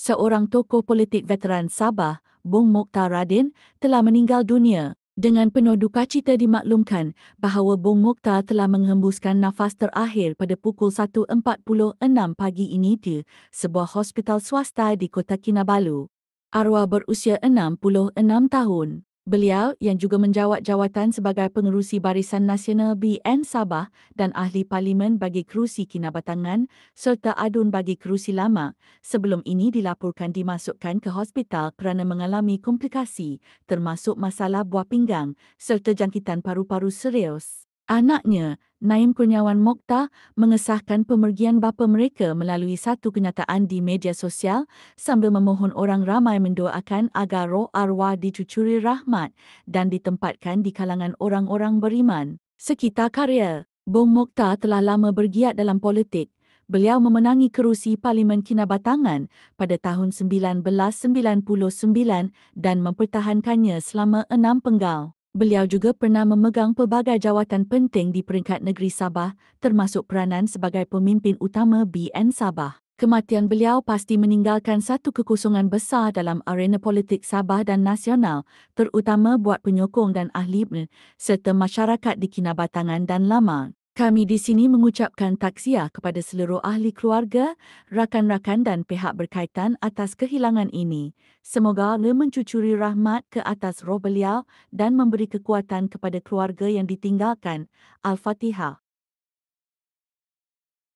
seorang tokoh politik veteran Sabah, Bung Mokhtar Radin, telah meninggal dunia. Dengan penuh duka cita dimaklumkan bahawa Bung Mokhtar telah menghembuskan nafas terakhir pada pukul 1.46 pagi ini di sebuah hospital swasta di Kota Kinabalu. Arwah berusia 66 tahun. Beliau yang juga menjawat jawatan sebagai pengerusi Barisan Nasional BN Sabah dan ahli parlimen bagi kerusi Kinabatangan serta adun bagi kerusi lama, sebelum ini dilaporkan dimasukkan ke hospital kerana mengalami komplikasi termasuk masalah buah pinggang serta jangkitan paru-paru serius. Anaknya, Naim Kurniawan Mokhtar, mengesahkan pemergian bapa mereka melalui satu kenyataan di media sosial sambil memohon orang ramai mendoakan agar roh arwah dicucuri rahmat dan ditempatkan di kalangan orang-orang beriman. Sekitar karya, Bung Mokhtar telah lama bergiat dalam politik. Beliau memenangi kerusi Parlimen Kinabatangan pada tahun 1999 dan mempertahankannya selama 6 penggal. Beliau juga pernah memegang pelbagai jawatan penting di peringkat negeri Sabah, termasuk peranan sebagai pemimpin utama BN Sabah. Kematian beliau pasti meninggalkan satu kekosongan besar dalam arena politik Sabah dan nasional, terutama buat penyokong dan ahli serta masyarakat di Kinabatangan dan Lamang. Kami di sini mengucapkan takziah kepada seluruh ahli keluarga, rakan-rakan dan pihak berkaitan atas kehilangan ini. Semoga Allah mencucuri rahmat ke atas roh beliau dan memberi kekuatan kepada keluarga yang ditinggalkan. Al-Fatihah.